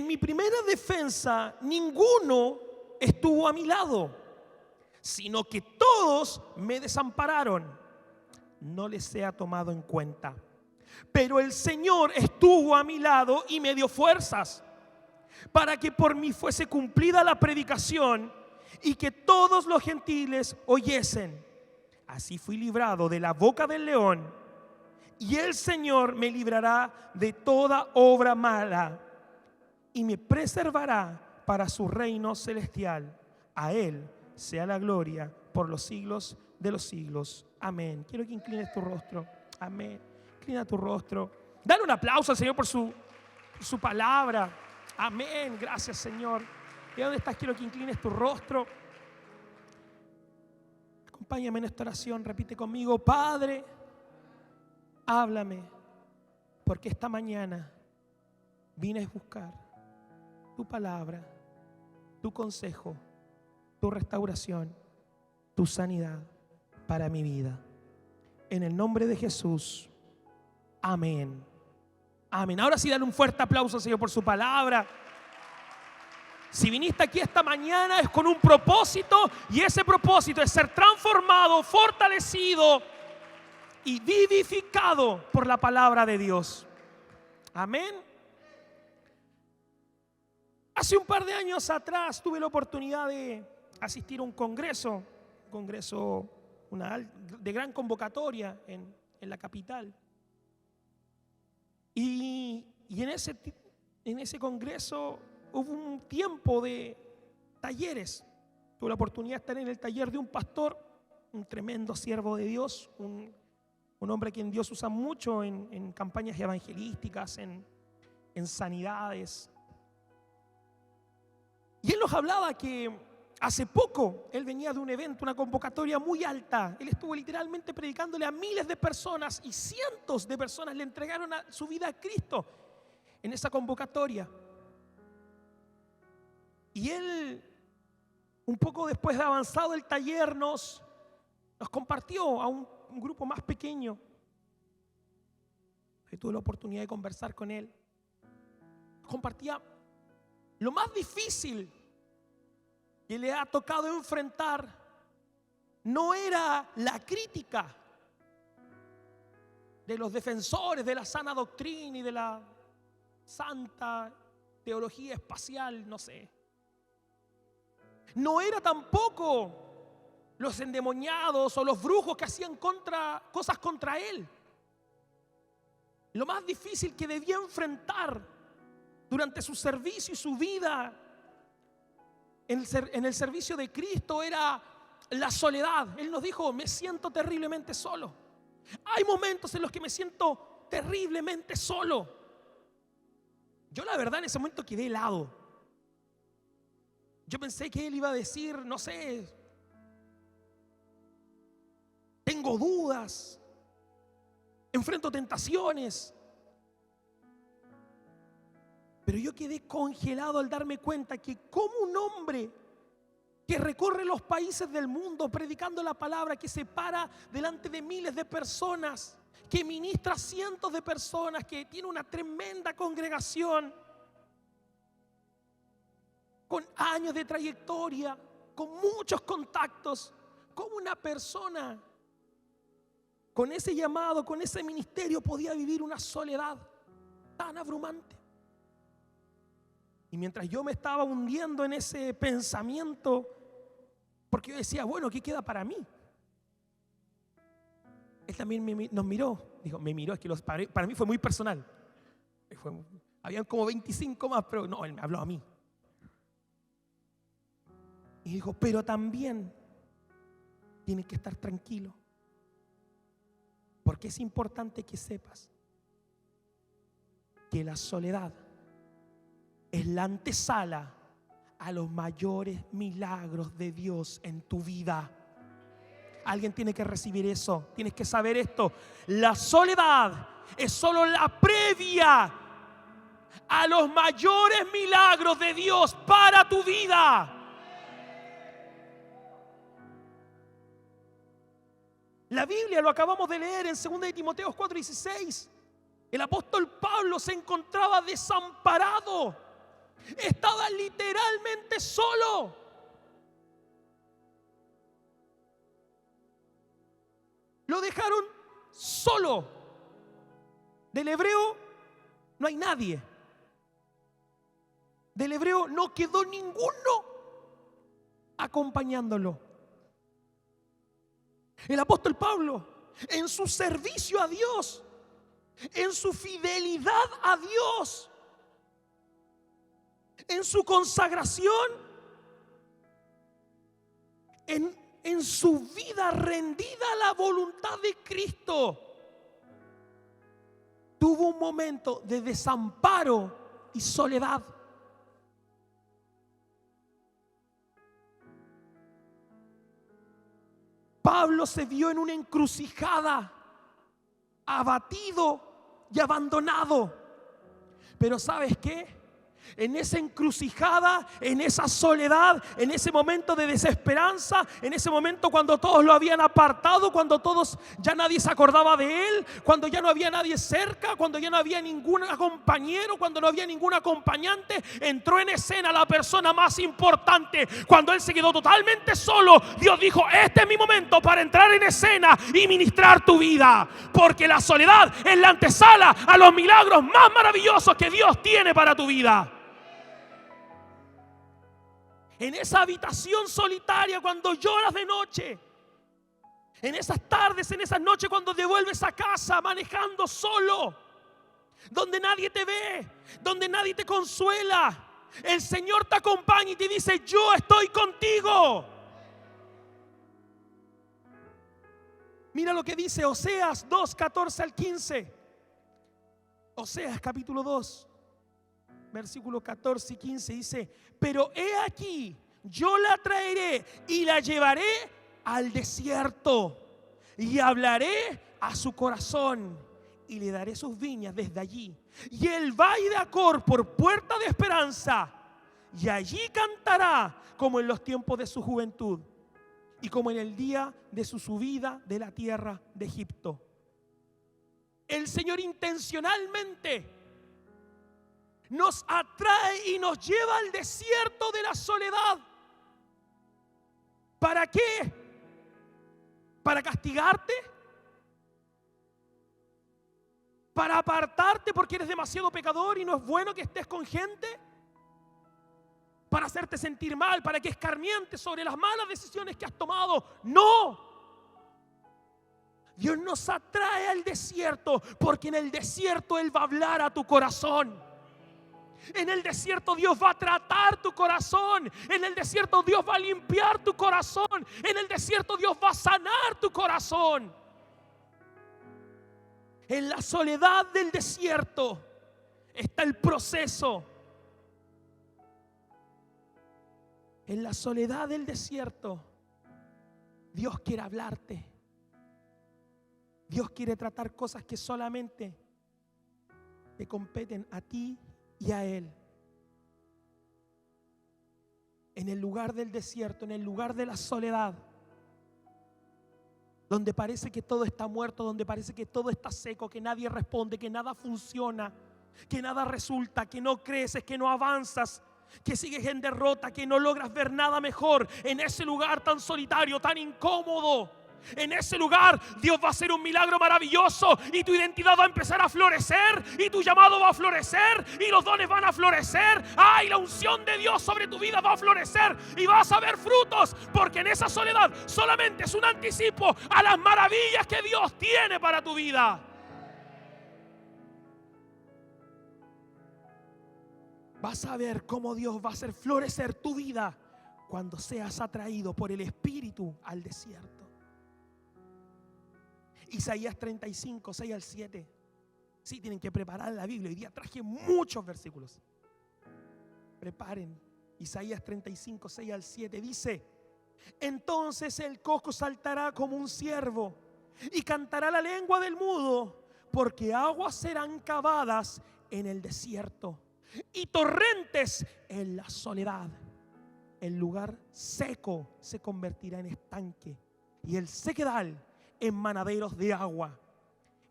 En mi primera defensa, ninguno estuvo a mi lado, sino que todos me desampararon. No les sea tomado en cuenta. Pero el Señor estuvo a mi lado y me dio fuerzas para que por mí fuese cumplida la predicación y que todos los gentiles oyesen. Así fui librado de la boca del león, y el Señor me librará de toda obra mala y me preservará para su reino celestial. A Él sea la gloria por los siglos de los siglos. Amén. Quiero que inclines tu rostro. Amén. Inclina tu rostro. Dale un aplauso al Señor por su palabra. Amén. Gracias, Señor. ¿Y dónde estás? Quiero que inclines tu rostro. Acompáñame en esta oración. Repite conmigo: Padre, háblame, porque esta mañana vine a buscar tu palabra, tu consejo, tu restauración, tu sanidad para mi vida. En el nombre de Jesús. Amén. Amén. Ahora sí, dale un fuerte aplauso al Señor por su palabra. Si viniste aquí esta mañana es con un propósito, y ese propósito es ser transformado, fortalecido y vivificado por la palabra de Dios. Amén. Hace un par de años atrás tuve la oportunidad de asistir a un congreso de gran convocatoria en la capital. Y en ese congreso hubo un tiempo de talleres. Tuve la oportunidad de estar en el taller de un pastor, un tremendo siervo de Dios, un hombre a quien Dios usa mucho en campañas evangelísticas, en sanidades. Y él nos hablaba que hace poco él venía de un evento, una convocatoria muy alta. Él estuvo literalmente predicándole a miles de personas, y cientos de personas le entregaron su vida a Cristo en esa convocatoria. Y él, un poco después de avanzado el taller, nos compartió a un grupo más pequeño. Yo tuve la oportunidad de conversar con él. Compartía lo más difícil que le ha tocado enfrentar. No era la crítica de los defensores de la sana doctrina y de la santa teología espacial, no sé. No era tampoco los endemoniados o los brujos que hacían cosas contra él. Lo más difícil que debía enfrentar durante su servicio y su vida en el servicio de Cristo era la soledad. Él nos dijo: me siento terriblemente solo. Hay momentos en los que me siento terriblemente solo. Yo la verdad en ese momento quedé helado. Yo pensé que él iba a decir, no sé, tengo dudas, enfrento tentaciones. Pero yo quedé congelado al darme cuenta que como un hombre que recorre los países del mundo predicando la palabra, que se para delante de miles de personas, que ministra a cientos de personas, que tiene una tremenda congregación, con años de trayectoria, con muchos contactos, como una persona con ese llamado, con ese ministerio, podía vivir una soledad tan abrumante. Y mientras yo me estaba hundiendo en ese pensamiento, porque yo decía, bueno, ¿qué queda para mí? Él también nos miró, dijo, me miró, es que para mí fue muy personal. Habían como 25 más, pero no, él me habló a mí. Y dijo, pero también tienes que estar tranquilo, porque es importante que sepas que la soledad es la antesala a los mayores milagros de Dios en tu vida. Alguien tiene que recibir eso. Tienes que saber esto. La soledad es solo la previa a los mayores milagros de Dios para tu vida. La Biblia lo acabamos de leer en 2 de Timoteo 4:16. El apóstol Pablo se encontraba desamparado. Estaba literalmente solo. Lo dejaron solo. Del hebreo no hay nadie. Del hebreo no quedó ninguno acompañándolo. El apóstol Pablo, en su servicio a Dios, en su fidelidad a Dios, en su consagración, en su vida rendida a la voluntad de Cristo, tuvo un momento de desamparo y soledad. Pablo se vio en una encrucijada, abatido y abandonado. Pero ¿sabes qué? En esa encrucijada, en esa soledad, en ese momento de desesperanza, en ese momento cuando todos lo habían apartado, cuando todos ya nadie se acordaba de él, cuando ya no había nadie cerca, cuando ya no había ningún compañero, cuando no había ningún acompañante, entró en escena la persona más importante. Cuando él se quedó totalmente solo, Dios dijo: este es mi momento para entrar en escena y ministrar tu vida, porque la soledad es la antesala a los milagros más maravillosos que Dios tiene para tu vida. En esa habitación solitaria, cuando lloras de noche, en esas tardes, en esas noches cuando te vuelves a casa manejando solo, donde nadie te ve, donde nadie te consuela, el Señor te acompaña y te dice: yo estoy contigo. Mira lo que dice Oseas 2, 14 al 15. Oseas capítulo 2, versículos 14 y 15 dice: pero he aquí, yo la traeré y la llevaré al desierto y hablaré a su corazón y le daré sus viñas desde allí y el valle de Acor por puerta de esperanza, y allí cantará como en los tiempos de su juventud y como en el día de su subida de la tierra de Egipto. El Señor intencionalmente nos atrae y nos lleva al desierto de la soledad. ¿Para qué? ¿Para castigarte? ¿Para apartarte porque eres demasiado pecador y no es bueno que estés con gente? ¿Para hacerte sentir mal? ¿Para que escarmientes sobre las malas decisiones que has tomado? ¡No! Dios nos atrae al desierto porque en el desierto Él va a hablar a tu corazón. En el desierto Dios va a tratar tu corazón. En el desierto Dios va a limpiar tu corazón. En el desierto Dios va a sanar tu corazón. En la soledad del desierto está el proceso. En la soledad del desierto Dios quiere hablarte. Dios quiere tratar cosas que solamente te competen a ti y a Él. En el lugar del desierto, en el lugar de la soledad, donde parece que todo está muerto, donde parece que todo está seco, que nadie responde, que nada funciona, que nada resulta, que no creces, que no avanzas, que sigues en derrota, que no logras ver nada mejor. En ese lugar tan solitario, tan incómodo, en ese lugar Dios va a hacer un milagro maravilloso y tu identidad va a empezar a florecer y tu llamado va a florecer y los dones van a florecer. ¡Ay! La unción de Dios sobre tu vida va a florecer y vas a ver frutos, porque en esa soledad solamente es un anticipo a las maravillas que Dios tiene para tu vida. Vas a ver cómo Dios va a hacer florecer tu vida cuando seas atraído por el Espíritu al desierto. Isaías 35, 6 al 7. Sí, tienen que preparar la Biblia. Hoy día traje muchos versículos. Preparen. Isaías 35, 6 al 7 dice: entonces el cojo saltará como un ciervo y cantará la lengua del mudo, porque aguas serán cavadas en el desierto y torrentes en la soledad. El lugar seco se convertirá en estanque y el sequedal en manaderos de agua.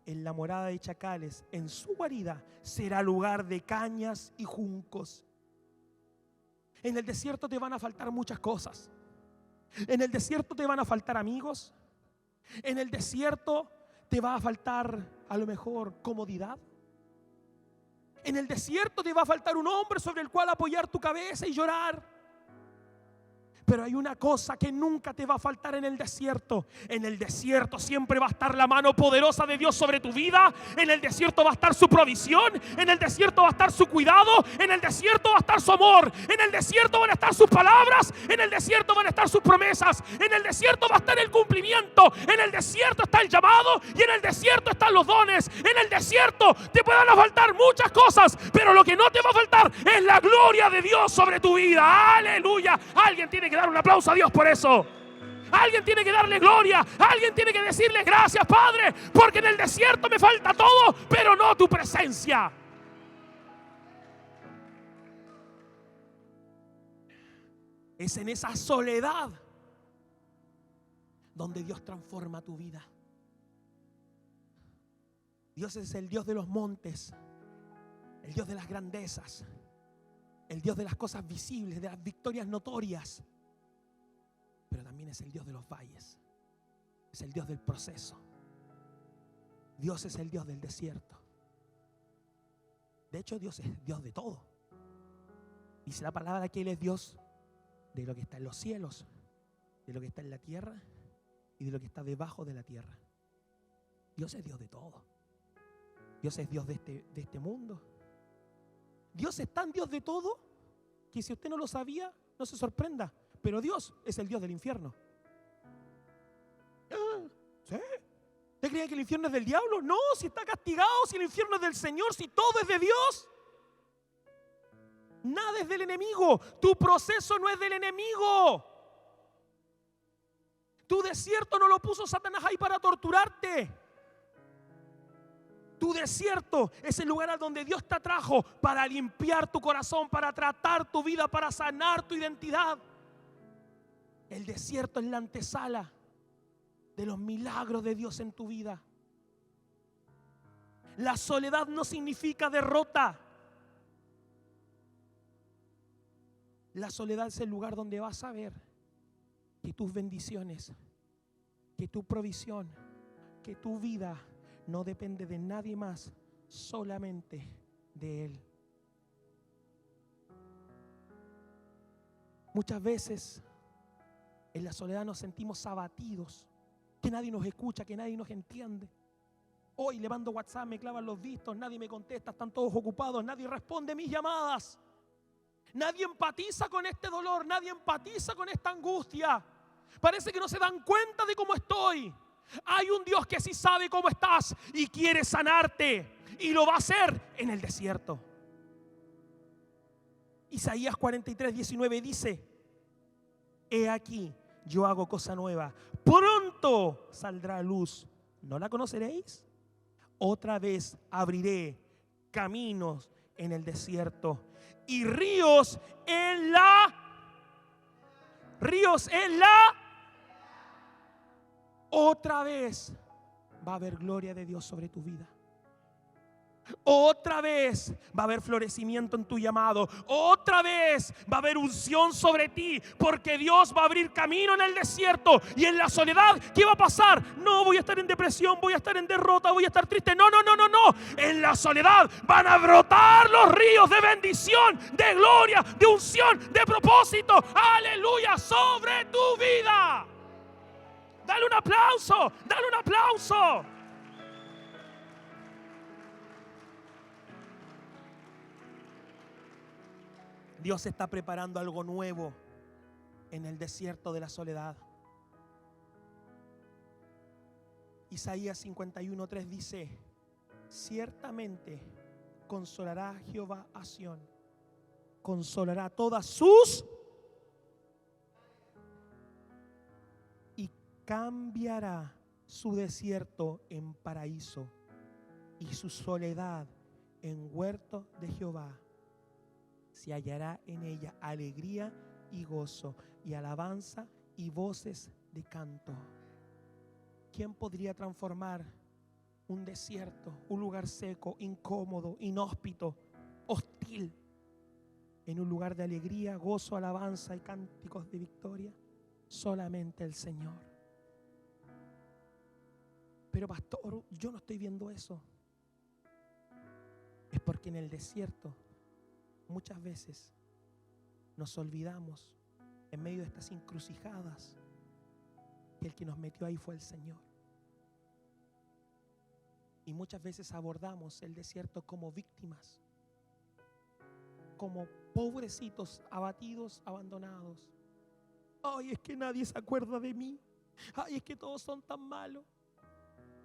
En la morada de chacales, en su guarida, será lugar de cañas y juncos. En el desierto te van a faltar muchas cosas. En el desierto te van a faltar amigos. En el desierto te va a faltar a lo mejor comodidad. En el desierto te va a faltar un hombre sobre el cual apoyar tu cabeza y llorar. Pero hay una cosa que nunca te va a faltar en el desierto. En el desierto siempre va a estar la mano poderosa de Dios sobre tu vida. En el desierto va a estar su provisión. En el desierto va a estar su cuidado. En el desierto va a estar su amor. En el desierto van a estar sus palabras. En el desierto van a estar sus promesas. En el desierto va a estar el cumplimiento. En el desierto está el llamado. Y en el desierto están los dones. En el desierto te pueden faltar muchas cosas, pero lo que no te va a faltar es la gloria de Dios sobre tu vida. Aleluya. Alguien tiene que dar un aplauso a Dios por eso. Alguien tiene que darle gloria. Alguien tiene que decirle gracias, Padre, porque en el desierto me falta todo, pero no tu presencia. Es en esa soledad donde Dios transforma tu vida. Dios es el Dios de los montes, el Dios de las grandezas, el Dios de las cosas visibles, de las victorias notorias. Pero también es el Dios de los valles. Es el Dios del proceso. Dios es el Dios del desierto. De hecho, Dios es Dios de todo. Dice la palabra que Él es Dios de lo que está en los cielos, de lo que está en la tierra y de lo que está debajo de la tierra. Dios es Dios de todo. Dios es Dios de este mundo. Dios es tan Dios de todo que si usted no lo sabía, no se sorprenda. Pero Dios es el Dios del infierno. ¿Sí? ¿Usted cree que el infierno es del diablo? No, si está castigado, si el infierno es del Señor, si todo es de Dios. Nada es del enemigo. Tu proceso no es del enemigo. Tu desierto no lo puso Satanás ahí para torturarte. Tu desierto es el lugar a donde Dios te atrajo para limpiar tu corazón, para tratar tu vida, para sanar tu identidad. El desierto es la antesala de los milagros de Dios en tu vida. La soledad no significa derrota. La soledad es el lugar donde vas a ver que tus bendiciones, que tu provisión, que tu vida no depende de nadie más, solamente de Él. Muchas veces en la soledad nos sentimos abatidos, que nadie nos escucha, que nadie nos entiende. Hoy le mando WhatsApp, me clavan los vistos, nadie me contesta, están todos ocupados, nadie responde mis llamadas. Nadie empatiza con este dolor, nadie empatiza con esta angustia. Parece que no se dan cuenta de cómo estoy. Hay un Dios que sí sabe cómo estás y quiere sanarte, y lo va a hacer en el desierto. Isaías 43:19 dice: he aquí, yo hago cosa nueva, pronto saldrá a luz, ¿no la conoceréis? Otra vez abriré caminos en el desierto y ríos en la otra vez va a haber gloria de Dios sobre tu vida. Otra vez va a haber florecimiento en tu llamado. Otra vez va a haber unción sobre ti, porque Dios va a abrir camino en el desierto. Y en la soledad, ¿qué va a pasar? No voy a estar en depresión, voy a estar en derrota, voy a estar triste. No. En la soledad van a brotar los ríos de bendición, de gloria, de unción, de propósito. Aleluya, sobre tu vida. Dale un aplauso, dale un aplauso. Dios está preparando algo nuevo en el desierto de la soledad. Isaías 51:3 dice: ciertamente consolará Jehová a Sión, consolará todas sus y cambiará su desierto en paraíso y su soledad en huerto de Jehová. Se hallará en ella alegría y gozo y alabanza y voces de canto. ¿Quién podría transformar un desierto, un lugar seco, incómodo, inhóspito, hostil, en un lugar de alegría, gozo, alabanza y cánticos de victoria? Solamente el Señor. Pero pastor, yo no estoy viendo eso. Es porque en el desierto muchas veces nos olvidamos, en medio de estas encrucijadas, que el que nos metió ahí fue el Señor. Y muchas veces abordamos el desierto como víctimas, como pobrecitos, abatidos, abandonados. Ay, es que nadie se acuerda de mí. Ay, es que todos son tan malos.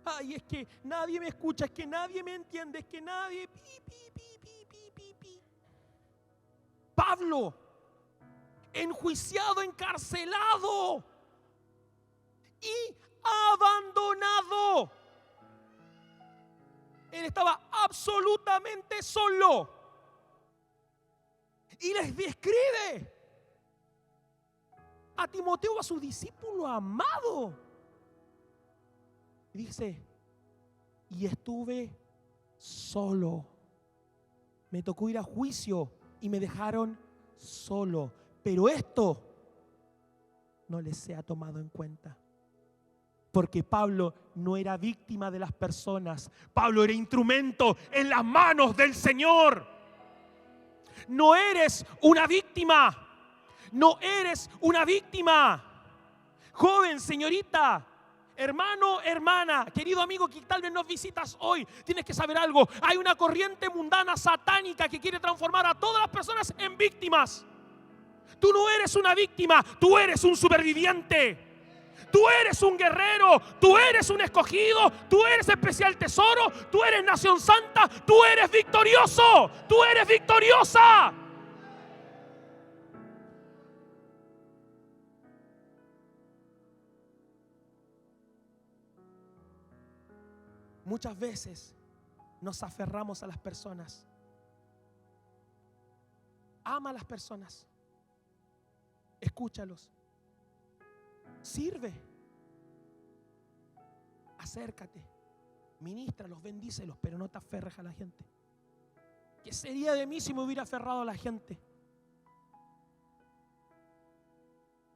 Ay, es que nadie me escucha, es que nadie me entiende, es que nadie... Pablo, enjuiciado, encarcelado y abandonado. Él estaba absolutamente solo. Y les describe a Timoteo, a su discípulo amado. Y dice, y estuve solo. Me tocó ir a juicio y me dejaron solo. Pero esto no les sea tomado en cuenta. Porque Pablo no era víctima de las personas. Pablo era instrumento en las manos del Señor. No eres una víctima. No eres una víctima. Joven, señorita, hermano, hermana, querido amigo que tal vez nos visitas hoy, tienes que saber algo. Hay una corriente mundana satánica que quiere transformar a todas las personas en víctimas. Tú no eres una víctima, tú eres un superviviente. Tú eres un guerrero, tú eres un escogido, tú eres especial tesoro, tú eres nación santa, tú eres victorioso, tú eres victoriosa. Muchas veces nos aferramos a las personas. Ama a las personas. Escúchalos. Sirve. Acércate. Ministralos, bendícelos, pero no te aferres a la gente. ¿Qué sería de mí si me hubiera aferrado a la gente?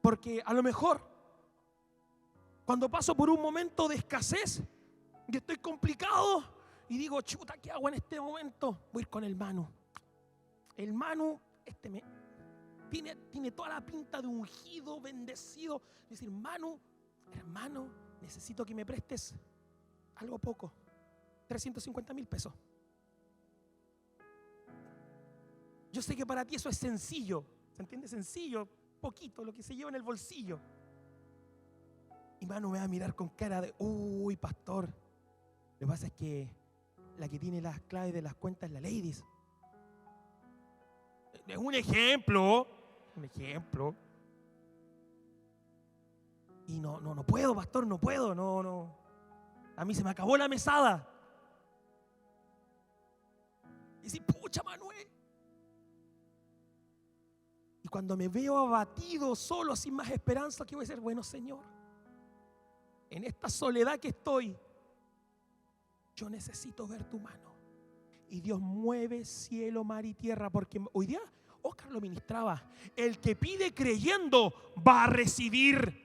Porque a lo mejor, cuando paso por un momento de escasez, y estoy complicado, y digo, chuta, ¿qué hago en este momento? Voy a ir con el Manu. El Manu, tiene toda la pinta de ungido, bendecido. Es decir, Manu, hermano, necesito que me prestes algo poco, 350,000 pesos. Yo sé que para ti eso es sencillo, ¿se entiende? Sencillo, poquito, lo que se lleva en el bolsillo. Y Manu me va a mirar con cara de, uy, pastor, lo que pasa es que la que tiene las claves de las cuentas es la Ladies. Es un ejemplo. Y no puedo, pastor, no puedo, no. A mí se me acabó la mesada. Y si, pucha, Manuel. Y cuando me veo abatido, solo, sin más esperanza, ¿qué voy a decir? Bueno, Señor, en esta soledad que estoy, yo necesito ver tu mano. Y Dios mueve cielo, mar y tierra, porque hoy día Oscar lo ministraba. El que pide creyendo va a recibir.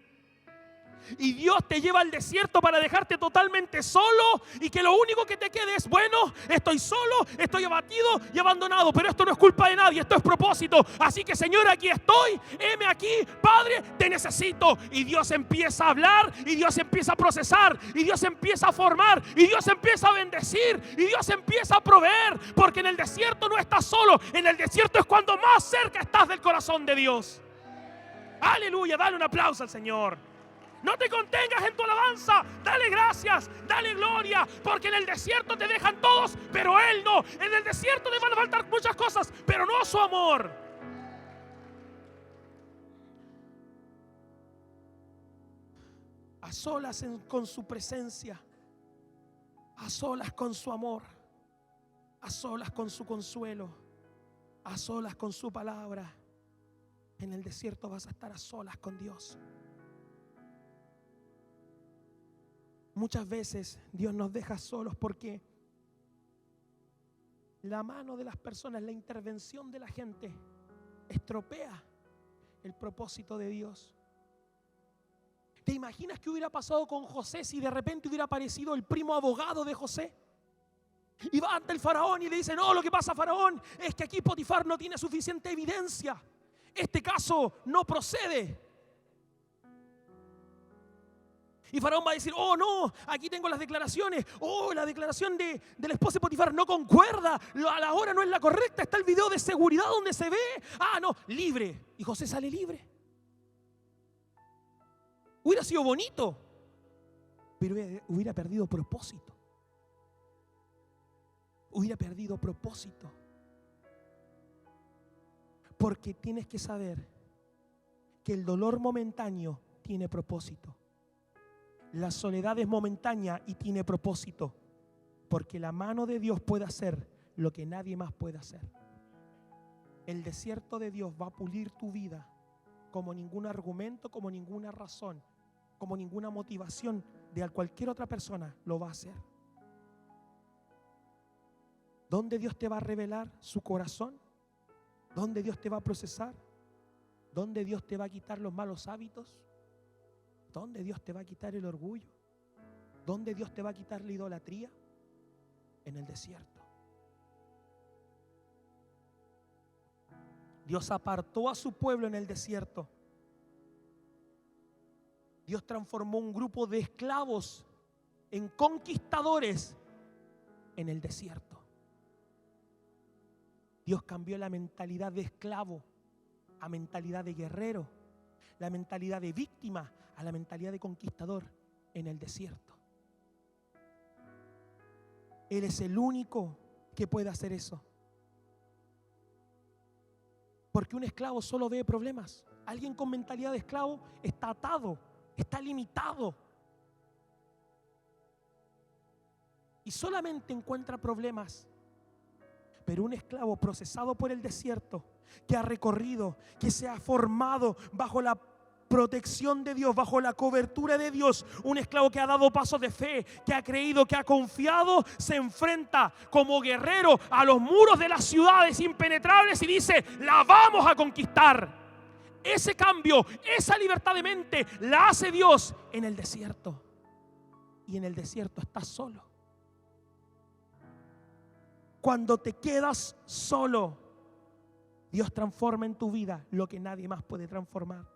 Y Dios te lleva al desierto para dejarte totalmente solo y que lo único que te quede es, bueno, estoy solo, estoy abatido y abandonado, pero esto no es culpa de nadie, esto es propósito. Así que, Señor, aquí estoy, heme aquí, Padre, te necesito. Y Dios empieza a hablar, y Dios empieza a procesar, y Dios empieza a formar, y Dios empieza a bendecir, y Dios empieza a proveer, porque en el desierto no estás solo, en el desierto es cuando más cerca estás del corazón de Dios. Aleluya, dale un aplauso al Señor. No te contengas en tu alabanza, dale gracias, dale gloria, porque en el desierto te dejan todos, pero Él no. En el desierto te van a faltar muchas cosas, pero no su amor. A solas con su presencia, a solas con su amor, a solas con su consuelo, a solas con su palabra. En el desierto vas a estar a solas con Dios. Muchas veces Dios nos deja solos porque la mano de las personas, la intervención de la gente estropea el propósito de Dios. ¿Te imaginas qué hubiera pasado con José si de repente hubiera aparecido el primo abogado de José? Y va ante el faraón y le dice: no, lo que pasa, faraón, es que aquí Potifar no tiene suficiente evidencia. Este caso no procede. Y faraón va a decir: oh no, aquí tengo las declaraciones. Oh, la declaración de la esposa de Potifar no concuerda. A la hora no es la correcta. Está el video de seguridad donde se ve. Ah, no, libre. Y José sale libre. Hubiera sido bonito, pero hubiera perdido propósito. Hubiera perdido propósito. Porque tienes que saber que el dolor momentáneo tiene propósito. La soledad es momentánea y tiene propósito. Porque la mano de Dios puede hacer lo que nadie más puede hacer. El desierto de Dios va a pulir tu vida como ningún argumento, como ninguna razón, como ninguna motivación de cualquier otra persona lo va a hacer. ¿Dónde Dios te va a revelar su corazón? ¿Dónde Dios te va a procesar? ¿Dónde Dios te va a quitar los malos hábitos? ¿Dónde Dios te va a quitar el orgullo? ¿Dónde Dios te va a quitar la idolatría? En el desierto. Dios apartó a su pueblo en el desierto. Dios transformó un grupo de esclavos en conquistadores en el desierto. Dios cambió la mentalidad de esclavo a mentalidad de guerrero, la mentalidad de víctima a la mentalidad de conquistador en el desierto. Él es el único que puede hacer eso. Porque un esclavo solo ve problemas. Alguien con mentalidad de esclavo está atado, está limitado. Y solamente encuentra problemas. Pero un esclavo procesado por el desierto, que ha recorrido, que se ha formado bajo la protección de Dios, bajo la cobertura de Dios, un esclavo que ha dado pasos de fe, que ha creído, que ha confiado, se enfrenta como guerrero a los muros de las ciudades impenetrables y dice: la vamos a conquistar. Ese cambio, esa libertad de mente la hace Dios en el desierto. Y en el desierto estás solo. Cuando te quedas solo, Dios transforma en tu vida lo que nadie más puede transformar.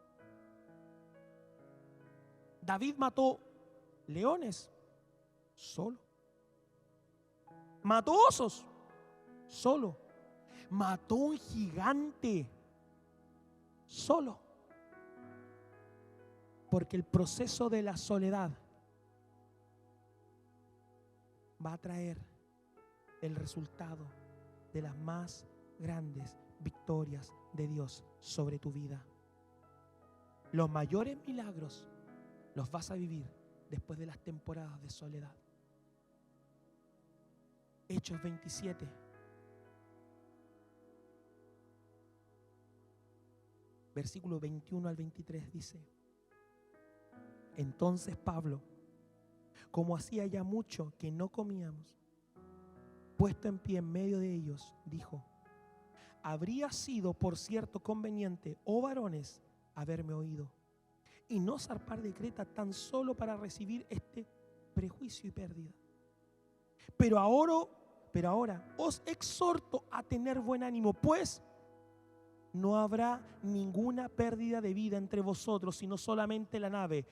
David mató leones solo. Mató osos solo. Mató un gigante solo. Porque el proceso de la soledad va a traer el resultado de las más grandes victorias de Dios sobre tu vida. Los mayores milagros los vas a vivir después de las temporadas de soledad. Hechos 27. Versículo 21 al 23 dice: entonces Pablo, como hacía ya mucho que no comíamos, puesto en pie en medio de ellos, dijo: habría sido por cierto conveniente, oh varones, haberme oído y no zarpar de Creta tan solo para recibir este prejuicio y pérdida. Pero ahora os exhorto a tener buen ánimo, pues no habrá ninguna pérdida de vida entre vosotros, sino solamente la nave.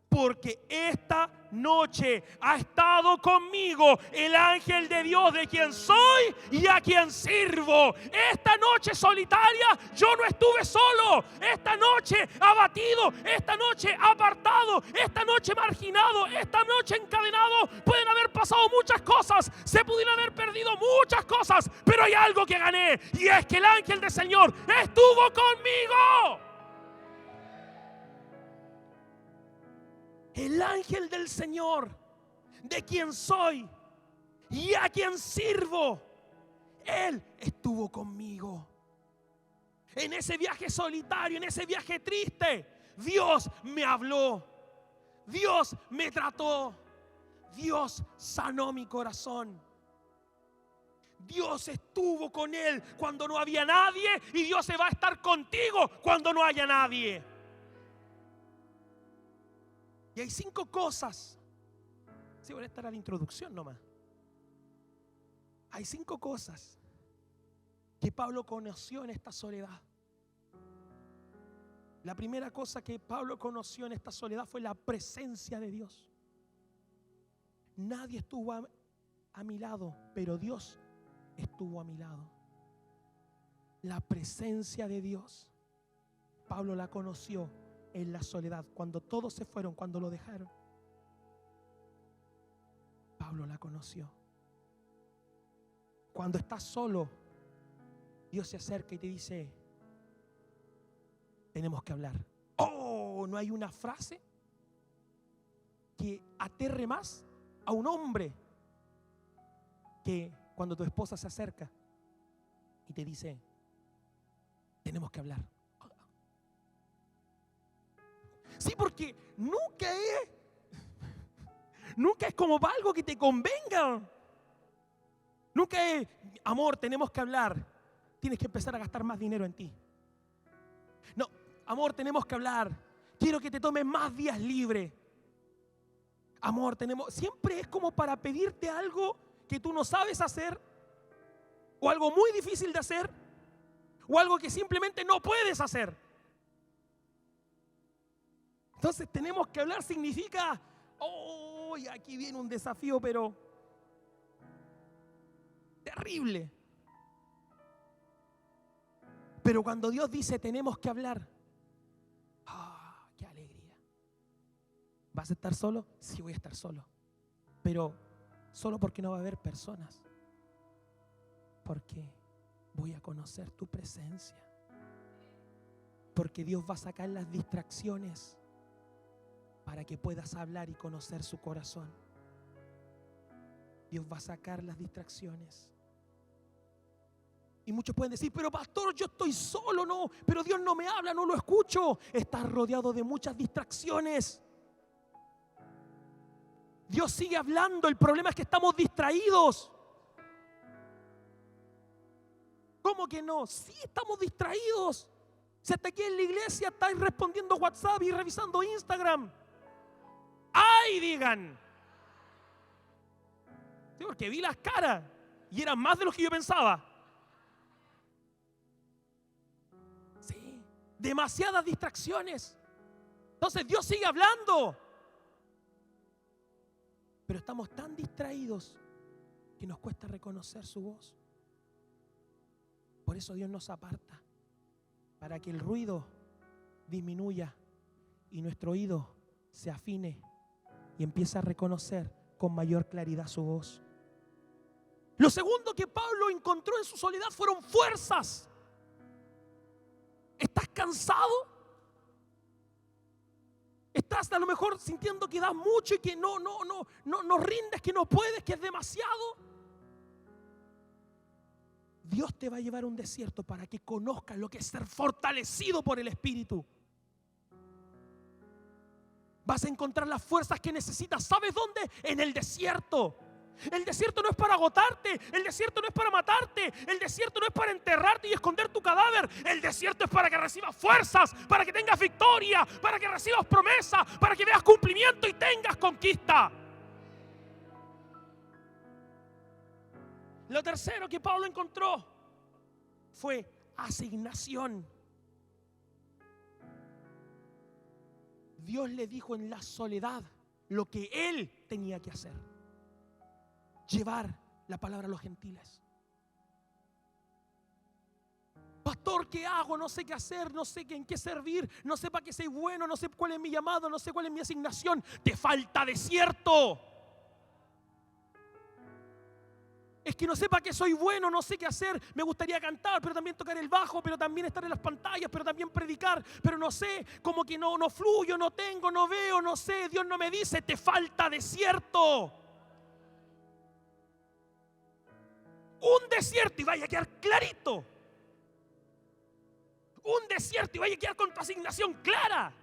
Porque esta noche ha estado conmigo el ángel de Dios, de quien soy y a quien sirvo. Esta noche solitaria yo no estuve solo. Esta noche abatido, esta noche apartado, esta noche marginado, esta noche encadenado. Pueden haber pasado muchas cosas, se pudieron haber perdido muchas cosas, pero hay algo que gané, y es que el ángel del Señor estuvo conmigo. El ángel del Señor, de quien soy y a quien sirvo, Él estuvo conmigo. En ese viaje solitario, en ese viaje triste, Dios me habló, Dios me trató, Dios sanó mi corazón. Dios estuvo con él cuando no había nadie y Dios se va a estar contigo cuando no haya nadie. Y hay 5 cosas. Sí, voy a estar a la introducción nomás. Hay 5 cosas que Pablo conoció en esta soledad. La primera cosa que Pablo conoció en esta soledad fue la presencia de Dios. Nadie estuvo a mi lado, pero Dios estuvo a mi lado. La presencia de Dios, Pablo la conoció en la soledad, cuando todos se fueron, cuando lo dejaron. Pablo la conoció. Cuando estás solo, Dios se acerca y te dice: tenemos que hablar. Oh, ¿no hay una frase que aterre más a un hombre que cuando tu esposa se acerca y te dice: tenemos que hablar? Sí, porque nunca es como algo que te convenga. Nunca es: amor, tenemos que hablar. Tienes que empezar a gastar más dinero en ti. No, amor, tenemos que hablar. Quiero que te tomes más días libres. Amor, siempre es como para pedirte algo que tú no sabes hacer, o algo muy difícil de hacer, o algo que simplemente no puedes hacer. Entonces tenemos que hablar significa: oh, aquí viene un desafío, pero terrible. Pero cuando Dios dice tenemos que hablar, qué alegría. ¿Vas a estar solo? Sí, voy a estar solo. Pero solo porque no va a haber personas. Porque voy a conocer tu presencia. Porque Dios va a sacar las distracciones para que puedas hablar y conocer su corazón. Dios va a sacar las distracciones. Y muchos pueden decir: pero pastor, yo estoy solo, no, pero Dios no me habla, no lo escucho. Estás rodeado de muchas distracciones. Dios sigue hablando, el problema es que estamos distraídos. ¿Cómo que no? Sí, estamos distraídos. Si hasta aquí en la iglesia estáis respondiendo WhatsApp y revisando Instagram. ¡Ay, digan! Sí, porque vi las caras y eran más de los que yo pensaba. Sí, demasiadas distracciones. Entonces Dios sigue hablando. Pero estamos tan distraídos que nos cuesta reconocer su voz. Por eso Dios nos aparta, para que el ruido disminuya y nuestro oído se afine y empiece a reconocer con mayor claridad su voz. Lo segundo que Pablo encontró en su soledad fueron fuerzas. ¿Estás cansado? ¿Estás a lo mejor sintiendo que das mucho y que no rindes, que no puedes, que es demasiado? Dios te va a llevar a un desierto para que conozcas lo que es ser fortalecido por el Espíritu. Vas a encontrar las fuerzas que necesitas. ¿Sabes dónde? En el desierto. El desierto no es para agotarte. El desierto no es para matarte. El desierto no es para enterrarte y esconder tu cadáver. El desierto es para que recibas fuerzas, para que tengas victoria, para que recibas promesa, para que veas cumplimiento y tengas conquista. Lo tercero que Pablo encontró fue asignación. Dios le dijo en la soledad lo que él tenía que hacer: llevar la palabra a los gentiles. Pastor, ¿qué hago? No sé qué hacer, no sé en qué servir, no sé para qué soy bueno, no sé cuál es mi llamado, no sé cuál es mi asignación. Te falta desierto. Es que no sé para qué soy bueno, no sé qué hacer. Me gustaría cantar, pero también tocar el bajo, pero también estar en las pantallas, pero también predicar. Pero no sé, como que no fluyo, no tengo, no veo, no sé. Dios no me dice: te falta desierto. Un desierto y vaya a quedar clarito. Un desierto y vaya a quedar con tu asignación clara.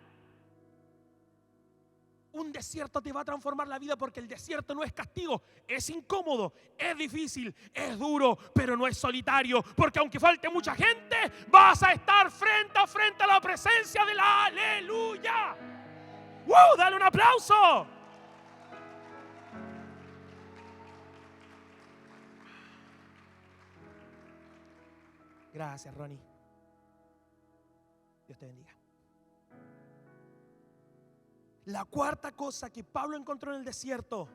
Un desierto te va a transformar la vida, porque el desierto no es castigo, es incómodo, es difícil, es duro, pero no es solitario, porque aunque falte mucha gente, vas a estar frente a frente a la presencia de la aleluya. ¡Wow! ¡Dale un aplauso! Gracias, Ronnie. Dios te bendiga. La cuarta cosa que Pablo encontró en el desierto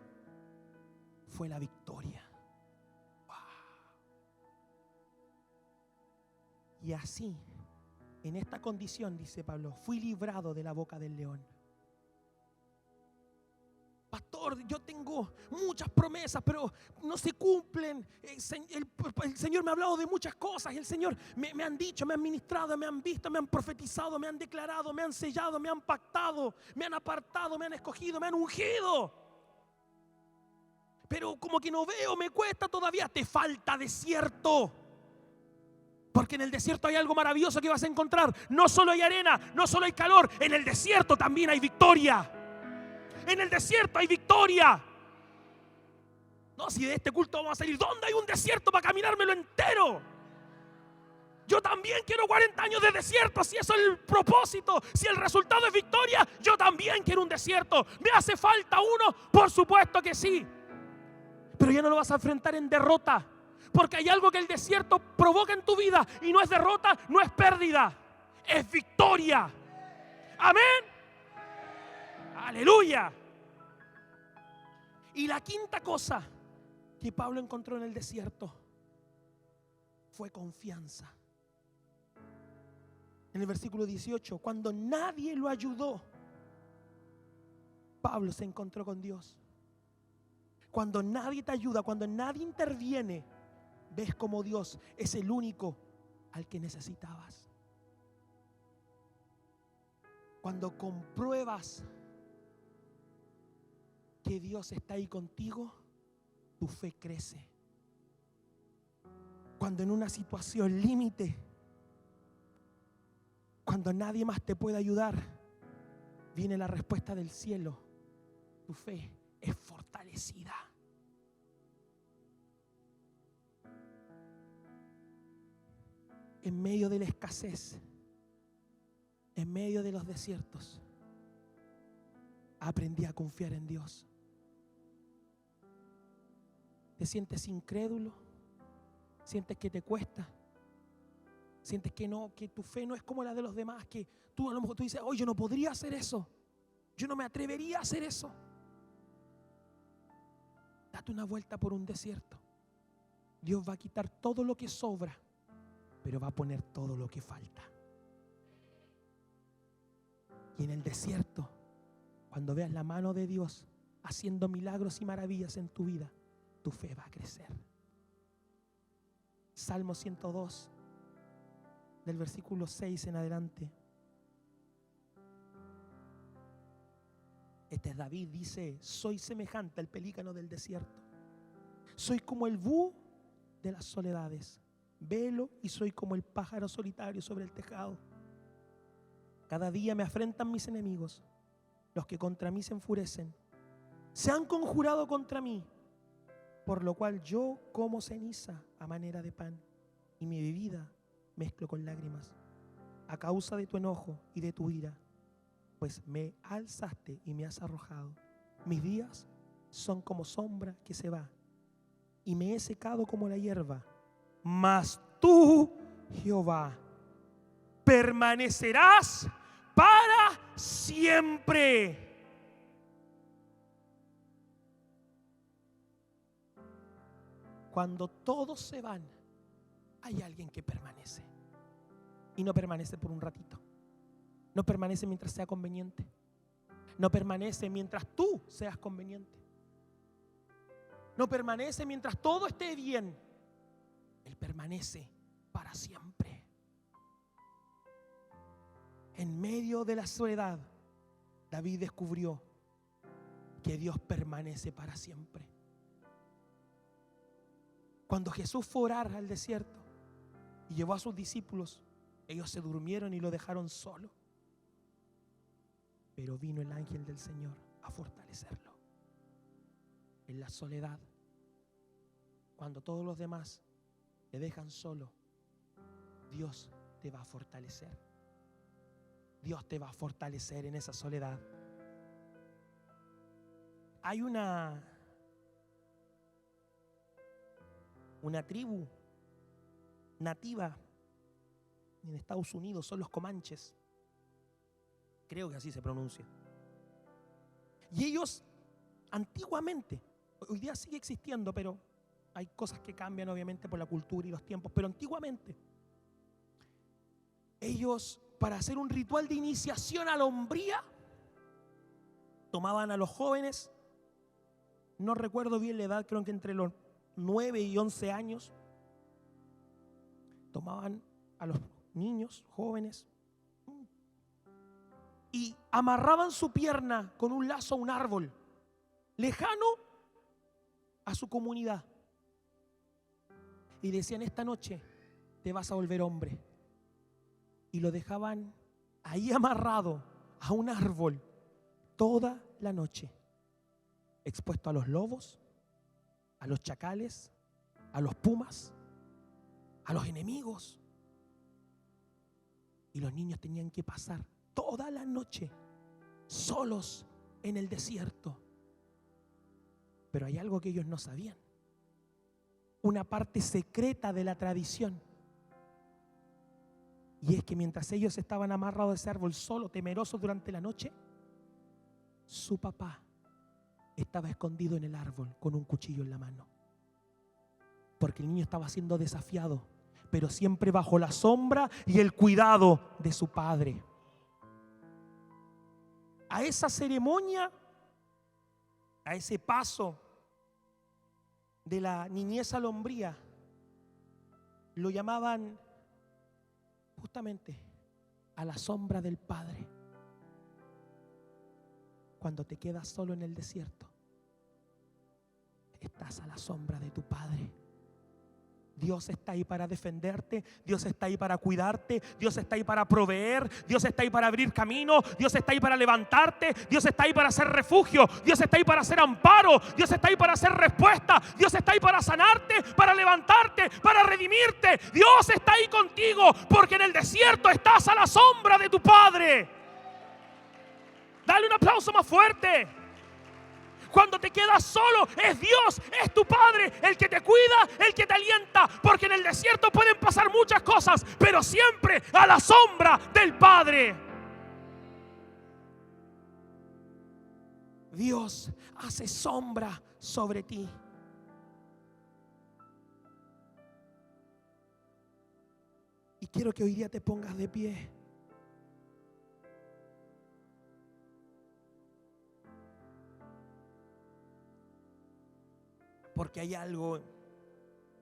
fue la victoria. Wow. Y así, en esta condición, dice Pablo, fui librado de la boca del león. Pastor, yo tengo muchas promesas, pero no se cumplen. El Señor me ha hablado de muchas cosas. Y el Señor me han dicho, me han ministrado, me han visto, me han profetizado, me han declarado, me han sellado, me han pactado, me han apartado, me han escogido, me han ungido. Pero como que no veo, me cuesta todavía. Te falta desierto. Porque en el desierto hay algo maravilloso que vas a encontrar. No solo hay arena, no solo hay calor. En el desierto también hay victoria. En el desierto hay victoria. No, si de este culto vamos a salir, ¿dónde hay un desierto para caminármelo entero? Yo también quiero 40 años de desierto. Si eso es el propósito, si el resultado es victoria, yo también quiero un desierto. ¿Me hace falta uno? Por supuesto que sí. Pero ya no lo vas a enfrentar en derrota, porque hay algo que el desierto provoca en tu vida, y no es derrota, no es pérdida, es victoria. Amén. Aleluya. Y la quinta cosa que Pablo encontró en el desierto fue confianza. En el versículo 18, cuando nadie lo ayudó, Pablo se encontró con Dios. Cuando nadie te ayuda, cuando nadie interviene, ves como Dios es el único al que necesitabas. Cuando compruebas que Dios está ahí contigo, tu fe crece. Cuando en una situación límite, cuando nadie más te puede ayudar, viene la respuesta del cielo, tu fe es fortalecida. En medio de la escasez, en medio de los desiertos, aprendí a confiar en Dios. ¿Te sientes incrédulo? ¿Sientes que te cuesta? ¿Sientes que no, que tu fe no es como la de los demás? Que tú a lo mejor tú dices, yo no podría hacer eso. Yo no me atrevería a hacer eso. Date una vuelta por un desierto. Dios va a quitar todo lo que sobra, pero va a poner todo lo que falta. Y en el desierto, cuando veas la mano de Dios haciendo milagros y maravillas en tu vida, tu fe va a crecer. Salmo 102, del versículo 6 en adelante. Este es David, dice: soy semejante al pelícano del desierto. Soy como el búho de las soledades. Velo y soy como el pájaro solitario sobre el tejado. Cada día me afrentan mis enemigos, los que contra mí se enfurecen. Se han conjurado contra mí, por lo cual yo como ceniza a manera de pan, y mi bebida mezclo con lágrimas, a causa de tu enojo y de tu ira, pues me alzaste y me has arrojado. Mis días son como sombra que se va, y me he secado como la hierba. Mas tú, Jehová, permanecerás para siempre. Cuando todos se van, hay alguien que permanece. Y no permanece por un ratito. No permanece mientras sea conveniente. No permanece mientras tú seas conveniente. No permanece mientras todo esté bien. Él permanece para siempre. En medio de la soledad, David descubrió que Dios permanece para siempre. Cuando Jesús fue a orar al desierto y llevó a sus discípulos, ellos se durmieron y lo dejaron solo. Pero vino el ángel del Señor a fortalecerlo. En la soledad, cuando todos los demás te dejan solo, Dios te va a fortalecer. Dios te va a fortalecer en esa soledad. Hay una tribu nativa en Estados Unidos, son los comanches. Creo que así se pronuncia. Y ellos antiguamente, hoy día sigue existiendo, pero hay cosas que cambian obviamente por la cultura y los tiempos, pero antiguamente ellos, para hacer un ritual de iniciación a la hombría, tomaban a los jóvenes, no recuerdo bien la edad, creo que entre los 9 y 11 años, tomaban a los niños, jóvenes, y amarraban su pierna con un lazo a un árbol lejano a su comunidad. Y decían: esta noche te vas a volver hombre. Y lo dejaban ahí amarrado a un árbol toda la noche, expuesto a los lobos, a los chacales, a los pumas, a los enemigos. Y los niños tenían que pasar toda la noche solos en el desierto. Pero hay algo que ellos no sabían, una parte secreta de la tradición. Y es que mientras ellos estaban amarrados a ese árbol solo, temerosos durante la noche, su papá estaba escondido en el árbol con un cuchillo en la mano. Porque el niño estaba siendo desafiado, pero siempre bajo la sombra y el cuidado de su padre. A esa ceremonia, a ese paso de la niñez a la hombría, lo llamaban justamente a la sombra del Padre. Cuando te quedas solo en el desierto, estás a la sombra de tu Padre. Dios está ahí para defenderte, Dios está ahí para cuidarte, Dios está ahí para proveer, Dios está ahí para abrir camino, Dios está ahí para levantarte, Dios está ahí para ser refugio, Dios está ahí para ser amparo, Dios está ahí para ser respuesta, Dios está ahí para sanarte, para levantarte, para redimirte. Dios está ahí contigo porque en el desierto estás a la sombra de tu Padre. Dale un aplauso más fuerte. Cuando te quedas solo, es Dios, es tu Padre el que te cuida, el que te alienta. Porque en el desierto pueden pasar muchas cosas, pero siempre a la sombra del Padre. Dios hace sombra sobre ti. Y quiero que hoy día te pongas de pie. Porque hay algo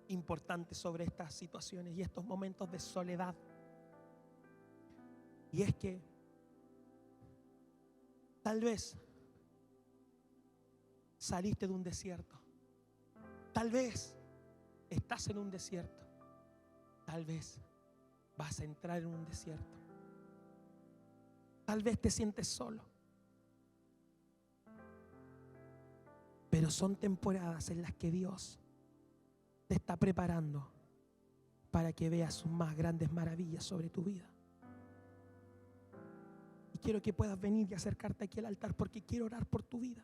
importante sobre estas situaciones y estos momentos de soledad. Y es que tal vez saliste de un desierto. Tal vez estás en un desierto. Tal vez vas a entrar en un desierto. Tal vez te sientes solo. Pero son temporadas en las que Dios te está preparando para que veas sus más grandes maravillas sobre tu vida. Y quiero que puedas venir y acercarte aquí al altar porque quiero orar por tu vida.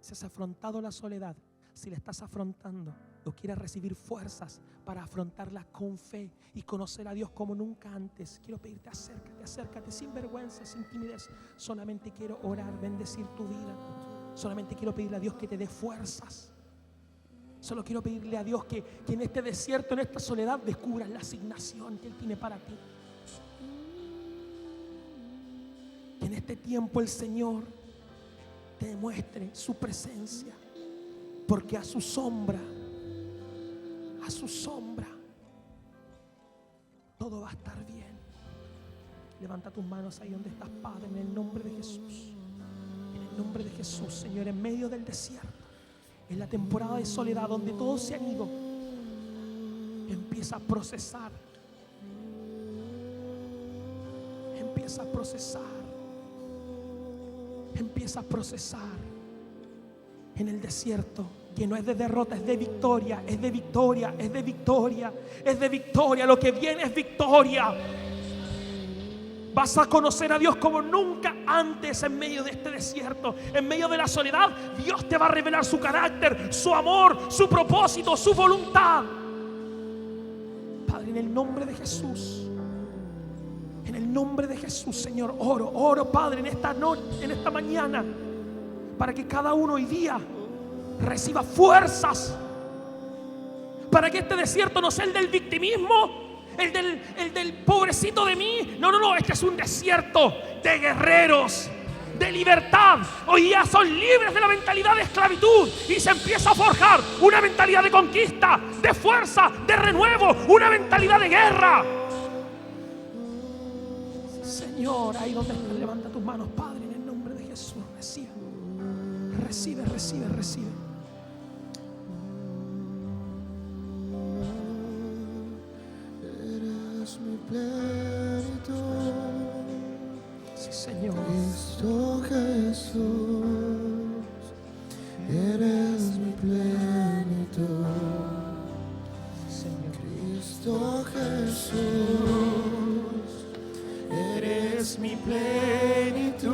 Si has afrontado la soledad, si la estás afrontando o quieres recibir fuerzas para afrontarla con fe y conocer a Dios como nunca antes, quiero pedirte: acércate sin vergüenza, sin timidez. Solamente quiero orar, bendecir tu vida. Solamente quiero pedirle a Dios que te dé fuerzas. Solo quiero pedirle a Dios que en este desierto, en esta soledad, descubras la asignación que Él tiene para ti. Que en este tiempo el Señor te demuestre su presencia. Porque a su sombra, todo va a estar bien. Levanta tus manos ahí donde estás, Padre, en el nombre de Jesús. En el nombre de Jesús, Señor, en medio del desierto, en la temporada de soledad donde todos se han ido, empieza a procesar. Empieza a procesar. Empieza a procesar en el desierto, que no es de derrota, es de victoria, es de victoria, es de victoria, es de victoria. Lo que viene es victoria. Vas a conocer a Dios como nunca antes en medio de este desierto, en medio de la soledad. Dios te va a revelar su carácter, su amor, su propósito, su voluntad. Padre, en el nombre de Jesús, en el nombre de Jesús, Señor, oro, Padre, en esta noche, en esta mañana, para que cada uno hoy día reciba fuerzas, para que este desierto no sea el del victimismo, el del pobrecito de mí. No, este es un desierto de guerreros, de libertad. Hoy día son libres de la mentalidad de esclavitud y se empieza a forjar una mentalidad de conquista, de fuerza, de renuevo, una mentalidad de guerra. Señor, ahí donde estás, levanta tus manos, Padre, en el nombre de Jesús. Recibe. Eres mi plenitud, Sí, Señor. Cristo Jesús. Eres mi plenitud, Señor. Cristo Jesús. Eres mi plenitud,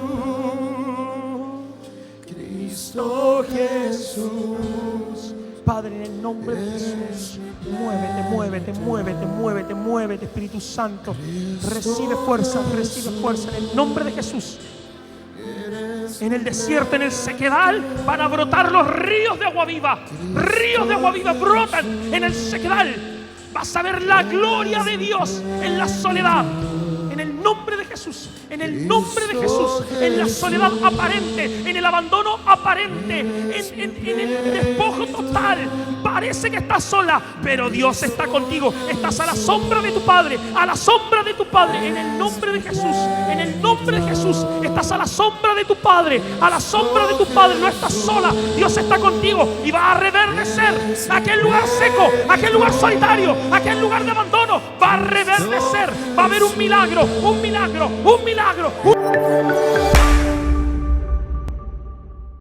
Cristo Jesús. Padre, en el nombre de Jesús, muévete, Espíritu Santo. Recibe fuerza en el nombre de Jesús. En el desierto, en el sequedal, van a brotar los ríos de agua viva. Ríos de agua viva brotan en el sequedal. Vas a ver la gloria de Dios en la soledad. En el nombre de Jesús, en el nombre de Jesús, en la soledad aparente, en el abandono aparente, en el despojo total. Parece que estás sola, pero Dios está contigo. Estás a la sombra de tu Padre, a la sombra de tu Padre, en el nombre de Jesús, en el nombre de Jesús. Estás a la sombra de tu Padre, a la sombra de tu Padre. No estás sola, Dios está contigo y va a reverdecer aquel lugar seco, aquel lugar solitario, aquel lugar de abandono. Va a reverdecer, va a haber un milagro.